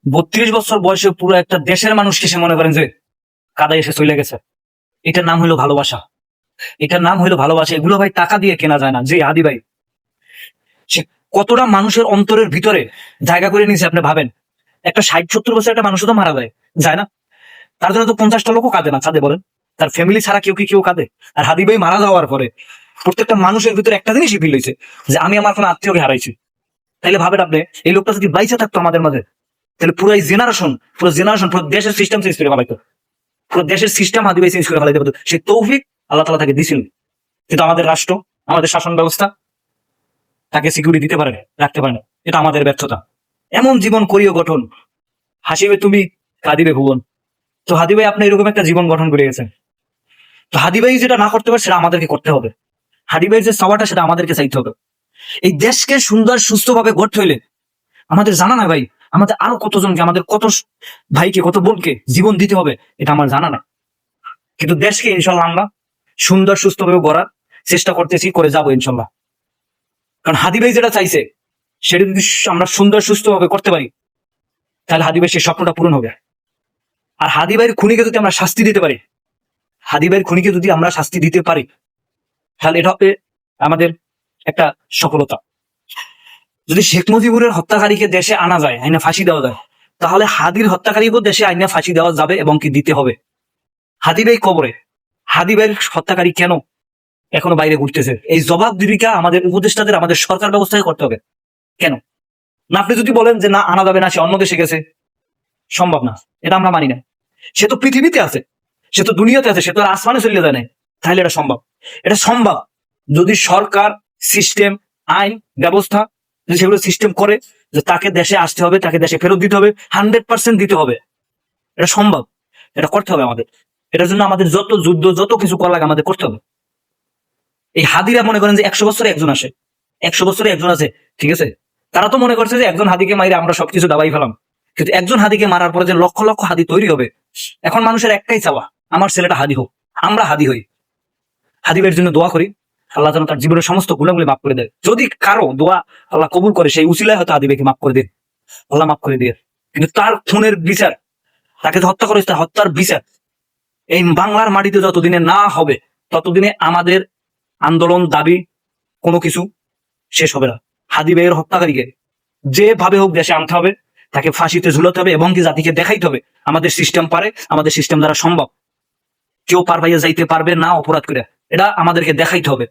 32 বছর বয়সে পুরো একটা দেশের মানুষকে সে মনে করেন যে কাদায় এসে চলে গেছে। এটার নাম হলো ভালোবাসা, এটার নাম হলো ভালোবাসা। এগুলো ভাই টাকা দিয়ে কেনা যায় না। যে হাদি ভাই সে কতটা মানুষের অন্তরের ভিতরে জায়গা করে নিয়েছে আপনি ভাবেন। একটা 60-70 বছর একটা মানুষ তো মারা যায়, যায় না? তার জন্য তো 50টা লোকও কাঁদে না, কাঁদে বলেন? তার ফ্যামিলি ছাড়া কেউ কি কেউ কাঁদে? আর হাদি ভাই মারা যাওয়ার পরে প্রত্যেকটা মানুষের ভিতরে একটা জিনিসই ফিল হয়েছে যে আমি আমার কোনো আত্মীয়কে হারাইছি। তাইলে ভাবেন আপনি, এই লোকটা যদি বাইচে থাকতো আমাদের মাঝে, তাহলে পুরো এই জেনারেশন, পুরো দেশের সিস্টেম চেঞ্জ করে ফেলাইতো। পুরো দেশের সিস্টেম হাদি ভাই চেঞ্জ করে ফেলাইতে পারতো। সেই তৌফিক আল্লাহ তাআলা তাকে দিছিল, কিন্তু আমাদের রাষ্ট্র, আমাদের শাসন ব্যবস্থা তাকে সিকিউরিটি দিতে পারে, রাখতে পারে না। এটা আমাদের ব্যর্থতা। এমন জীবন করিও গঠন, হাসিবে তুমি, কাঁদিবে ভুবন। তো হাদি ভাই আপনি এরকম একটা জীবন গঠন করে গেছেন। তো হাদি ভাই যেটা না করতে পারে সেটা আমাদেরকে করতে হবে। হাদি ভাইয়ের যে চাওয়াটা সেটা আমাদেরকে চাইতে হবে। এই দেশকে সুন্দর সুস্থভাবে গড়তে হইলে আমাদের জানা না ভাই, আমাদের আরো কতজনকে, আমাদের কত ভাইকে, কত বোনকে জীবন দিতে হবে, এটা আমার জানা না। কিন্তু দেশকে ইনশাল্লাহ আমরা সুন্দর সুস্থভাবে গড়ার চেষ্টা করতেছি, করে যাবো ইনশাল্লাহ। কারণ হাদি ভাই যেটা চাইছে সেটা যদি আমরা সুন্দর সুস্থভাবে করতে পারি, তাহলে হাদি ভাই সেই স্বপ্নটা পূরণ হবে। আর হাদি ভাইয়ের খুনিকে যদি আমরা শাস্তি দিতে পারি, হাদি ভাইয়ের খুনিকে যদি আমরা শাস্তি দিতে পারি, তাহলে এটা হবে আমাদের একটা সফলতা। যদি শেখ মুজিবুরের হত্যাকারীকে দেশে আনা যায়, আইনা ফাঁসি দেওয়া যায়, তাহলে হাদির হত্যাকারীকেও দেশে আইনা ফাঁসি দেওয়া যাবে এবং কি দিতে হবে। হাদি ভাই কবরে, হাদি ভাইয়ের হত্যাকারী কেন এখনো বাইরে ঘুরতেছে, এই জবাবদিহিটা আমাদের উপদেষ্টাদের, আমাদের সরকার ব্যবস্থায় করতে হবে। কেন না? আপনি যদি বলেন যে না আনা যাবে না, সে অন্য দেশে গেছে, সম্ভব না, এটা আমরা মানি না। সে তো পৃথিবীতে আছে, সে তো দুনিয়াতে আছে, সে তো আর আসমানে চলে যায় না। তাহলে এটা সম্ভব। এটা সম্ভব যদি সরকার, সিস্টেম, আইন ব্যবস্থা যদি সেগুলো সিস্টেম করে যে তাকে দেশে আসতে হবে, তাকে দেশে ফেরত দিতে হবে, 100% দিতে হবে। এটা সম্ভব, এটা করতে হবে আমাদের। এটার জন্য আমাদের যত যুদ্ধ, যত কিছু করা লাগে আমাদের করতে হবে। এই হাদিরা মনে করেন যে 100 বছরে একজন আসে, 100 বছরে একজন আছে, ঠিক আছে? তারা তো মনে করছে যে একজন হাদিকে মাইরে আমরা সবকিছু দাবাই ফেলাম, কিন্তু একজন হাদিকে মারার পরে যে লক্ষ লক্ষ হাদি তৈরি হবে। এখন মানুষের একটাই চাওয়া, আমার ছেলেটা হাদি হোক, আমরা হাদি হই। হাদিবের জন্য দোয়া করি, আল্লাহ যেন তার জীবনের সমস্ত গুণাগুলি মাফ করে দেয়। যদি কারো দোয়া আল্লাহ কবুল করে, সেই উসিলায় হয়তো হাদিবেকে মাফ করে দেন, আল্লাহ মাফ করে দিয়ে। কিন্তু তার খুনের বিচার, তাকে যে হত্যা করেছে তার হত্যার বিচার এই বাংলার মাটিতে যতদিনে না হবে, ততদিনে আমাদের আন্দোলন, দাবি, কোনো কিছু শেষ হবে না। হাদি ভাইয়ের হত্যাকারীকে যেভাবে হোক দেশে আনতে হবে, তাকে ফাঁসিতে ঝুলাতে হবে এবং কি জাতিকে দেখাইতে হবে আমাদের সিস্টেম পারে, আমাদের সিস্টেম দ্বারা সম্ভব। কেউ পার পাইয়া যাইতে পারবে না অপরাধ করে, এটা আমাদেরকে দেখাইতে হবে।